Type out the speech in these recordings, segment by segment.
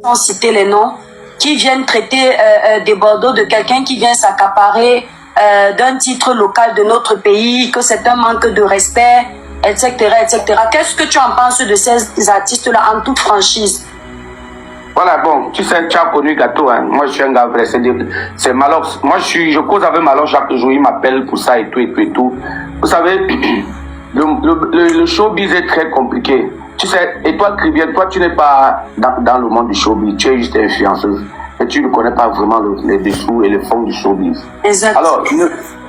sans citer les noms, qui viennent traiter des Bordeaux de quelqu'un qui vient s'accaparer d'un titre local de notre pays, que c'est un manque de respect, etc., etc. Qu'est-ce que tu en penses de ces artistes-là en toute franchise? Voilà, bon, tu sais, tu as connu Gâteau, hein. Moi je suis un gars vrai, c'est Malox. Moi je cause avec Malox chaque jour, il m'appelle pour ça et tout et tout et tout. Vous savez, le showbiz est très compliqué. Tu sais, et toi, Krivienne, toi tu n'es pas dans le monde du showbiz, tu es juste influenceuse. Et tu ne connais pas vraiment les dessous et le fond du showbiz. Exact. Alors,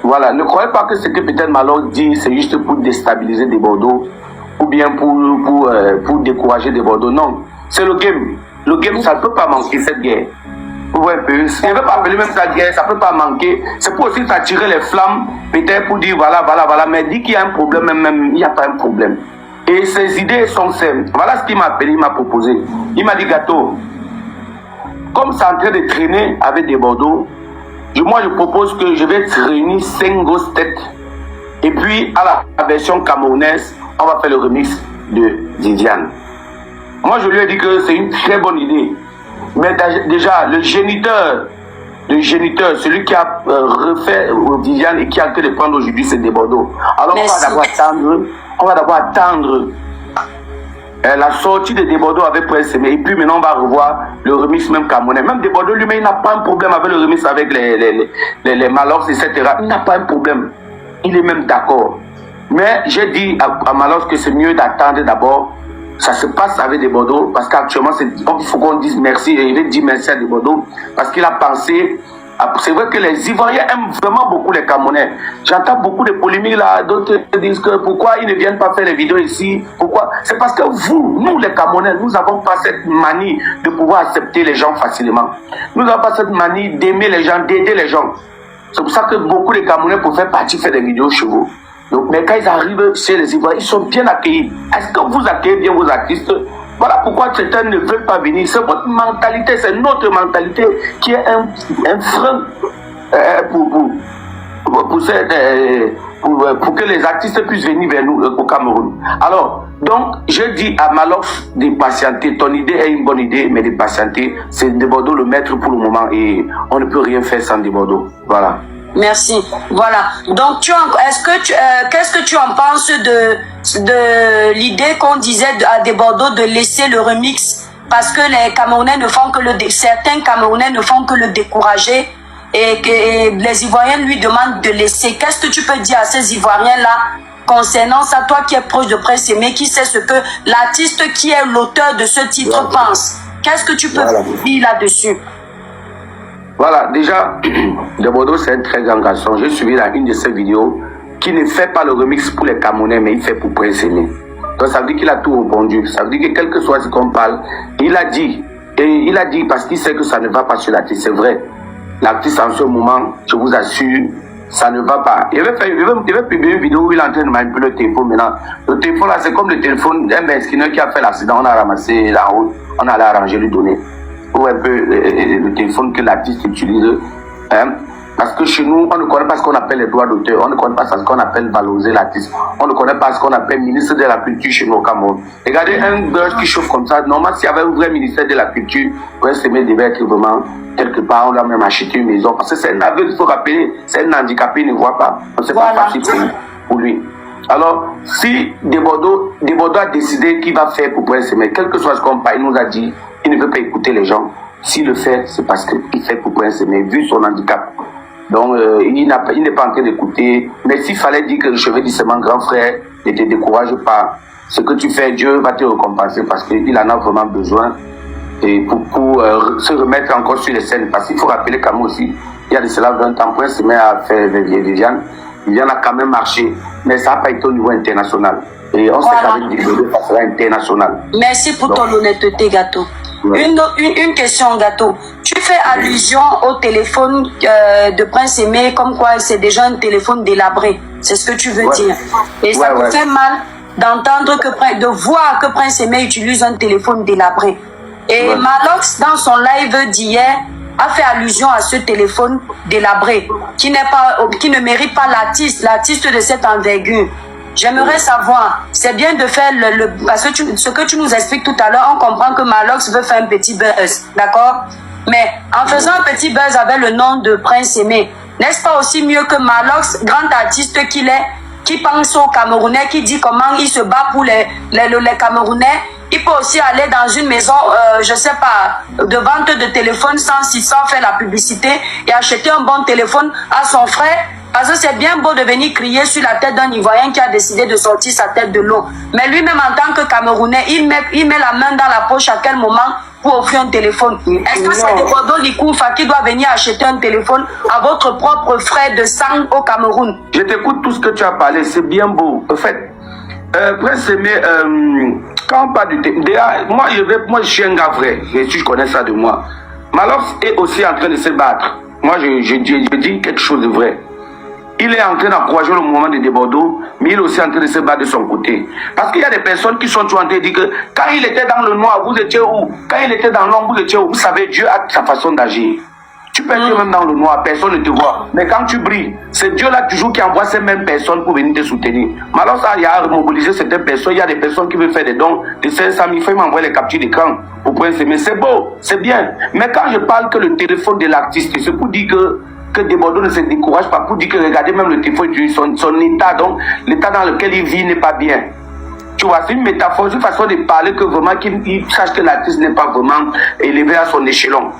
voilà, ne croyez pas que ce que peut-être Malox dit, c'est juste pour déstabiliser des Bordeaux ou bien pour décourager des Bordeaux. Non, c'est le game. Le game, ça ne peut pas manquer cette guerre. Vous voyez un peu. Je ne veux pas appeler même ça guerre, ça ne peut pas manquer. C'est pour aussi s'attirer les flammes, peut-être pour dire voilà, voilà, voilà. Mais dit qu'il y a un problème, même il n'y a pas un problème. Et ces idées sont simples. Voilà ce qu'il m'a appelé, il m'a proposé. Il m'a dit Gâteau, comme c'est en train de traîner avec des Bordeaux, moi je propose que je vais traîner 5 grosses têtes. Et puis à la version camerounaise, on va faire le remix de Viviane. Moi je lui ai dit que c'est une très bonne idée. Mais déjà, le géniteur, celui qui a refait Viviane et qui a en train de prendre aujourd'hui, c'est des Bordeaux. Alors on va d'abord attendre la sortie de Desbordeaux avec Prince Aimé. Et puis maintenant on va revoir le remix même camerounais. Même Desbordeaux lui-même il n'a pas un problème avec le remix avec les Malox, etc. Il n'a pas un problème. Il est même d'accord. Mais j'ai dit à Malox que c'est mieux d'attendre d'abord. Ça se passe avec Desbordeaux parce qu'actuellement il faut qu'on dise merci. Et il veut dire merci à Desbordeaux parce qu'il a pensé. C'est vrai que les Ivoiriens aiment vraiment beaucoup les Camerounais. J'entends beaucoup de polémiques là, d'autres disent que pourquoi ils ne viennent pas faire les vidéos ici. Pourquoi? C'est parce que nous les Camerounais, nous n'avons pas cette manie de pouvoir accepter les gens facilement. Nous n'avons pas cette manie d'aimer les gens, d'aider les gens. C'est pour ça que beaucoup de Camerounais pour faire partie faire des vidéos chez vous. Donc, mais quand ils arrivent chez les Ivoiriens, ils sont bien accueillis. Est-ce que vous accueillez bien vos artistes? Voilà pourquoi certains ne veulent pas venir. C'est votre mentalité, c'est notre mentalité qui est un frein pour que les artistes puissent venir vers nous au Cameroun. Alors, donc, je dis à Malox de patienter. Ton idée est une bonne idée, mais de patienter. C'est Desbordeaux le maître pour le moment et on ne peut rien faire sans Desbordeaux. Voilà. Merci. Voilà. Donc, qu'est-ce que tu en penses de l'idée qu'on disait à Desbordeaux de laisser le remix parce que les Camerounais ne font que certains Camerounais ne font que le décourager et que les Ivoiriens lui demandent de laisser. Qu'est-ce que tu peux dire à ces Ivoiriens-là concernant ça, toi qui es proche de Prince Aimé, qui sait ce que l'artiste qui est l'auteur de ce titre pense? Qu'est-ce que tu peux dire là-dessus? Voilà, déjà, Desbordeaux, c'est un très grand garçon. J'ai suivi une de ses vidéos qui ne fait pas le remix pour les Camerounais, mais il fait pour Prince Aimé. Donc ça veut dire qu'il a tout répondu. Ça veut dire que quel que soit ce qu'on parle, il a dit. Et il a dit parce qu'il sait que ça ne va pas sur l'artiste. C'est vrai. L'artiste en ce moment, je vous assure, ça ne va pas. Il va publier une vidéo où il est en train de manipuler le téléphone maintenant. Le téléphone là, c'est comme le téléphone d'un mesquineux qui a fait l'accident. On a ramassé la route, on allait arranger, lui donner. Ou un peu le téléphone que l'artiste utilise. Hein? Parce que chez nous, on ne connaît pas ce qu'on appelle les droits d'auteur, on ne connaît pas ce qu'on appelle valoriser l'artiste, on ne connaît pas ce qu'on appelle ministre de la culture chez nous au Cameroun. Regardez un gars qui chauffe comme ça, normalement s'il y avait un vrai ministère de la culture, Prince Aimé devait être vraiment quelque part, on doit même acheter une maison, parce que c'est un aveugle, il faut rappeler, c'est un handicapé, il ne voit pas, c'est pas facile pour lui. Alors, si Desbordeaux a décidé qu'il va faire pour Prince Aimé, quel que soit ce qu'on parle, il nous a dit, il ne veut pas écouter les gens. S'il le fait, c'est parce qu'il fait pour Prince Aimé, vu son handicap. Donc, il n'est pas en train d'écouter. Mais s'il fallait dire que je vais dire seulement grand frère, ne te décourage pas. Ce que tu fais, Dieu va te récompenser parce qu'il en a vraiment besoin. Et pour se remettre encore sur les scènes. Parce qu'il faut rappeler qu'à moi aussi, il y a de cela 20 ans, Prince Aimé a fait Viviane. Viviane a quand même marché. Mais ça n'a pas été au niveau international. Et on sait qu'avec Desbordeaux, ça sera international. Merci pour ton honnêteté, Gâteau. Ouais. Une question, Gâteau. Tu fais allusion au téléphone de Prince Aimé, comme quoi c'est déjà un téléphone délabré. C'est ce que tu veux dire. Et ça me fait mal d'entendre de voir que Prince Aimé utilise un téléphone délabré. Et Malox, dans son live d'hier, a fait allusion à ce téléphone délabré, qui ne mérite pas l'artiste de cette envergure. J'aimerais savoir, c'est bien de faire parce que ce que tu nous expliques tout à l'heure, on comprend que Malox veut faire un petit buzz, d'accord? Mais en faisant un petit buzz avec le nom de Prince Aimé, n'est-ce pas aussi mieux que Malox, grand artiste qu'il est, qui pense aux Camerounais, qui dit comment il se bat pour les Camerounais? Il peut aussi aller dans une maison, je sais pas, de vente de téléphone sans faire la publicité et acheter un bon téléphone à son frère. Parce que c'est bien beau de venir crier sur la tête d'un Ivoirien qui a décidé de sortir sa tête de l'eau. Mais lui-même, en tant que Camerounais, il met la main dans la poche à quel moment pour offrir un téléphone. Est-ce que c'est de Bordeaux Likoufa qui doit venir acheter un téléphone à votre propre frère de sang au Cameroun? Je t'écoute tout ce que tu as parlé, c'est bien beau. En fait, Prince Aimé, quand on parle du moi je suis un gars vrai, je connais ça de moi. Malox est aussi en train de se battre. Moi, je dis quelque chose de vrai. Il est en train d'encourager le mouvement de Bordeaux, mais il est aussi en train de se battre de son côté. Parce qu'il y a des personnes qui sont toujours en train de dire que quand il était dans le noir, vous étiez où? Quand il était dans l'ombre, vous étiez où? Vous savez, Dieu a sa façon d'agir. Tu peux être même dans le noir, personne ne te voit. Mais quand tu brilles, c'est Dieu là toujours qui envoie ces mêmes personnes pour venir te soutenir. Mais alors ça, il y a mobilisé certaines personnes, il y a des personnes qui veulent faire des dons de 500 000 francs, m'envoyer les captures d'écran pour Prince Aimé. C'est beau, c'est bien. Mais quand je parle que le téléphone de l'artiste, c'est pour dire que des Bordeaux ne se décourage pas, pour dire que regardez même le téléphone, son état, donc l'état dans lequel il vit n'est pas bien. Tu vois, c'est une métaphore, une façon de parler que vraiment qu'il sache que l'artiste n'est pas vraiment élevé à son échelon.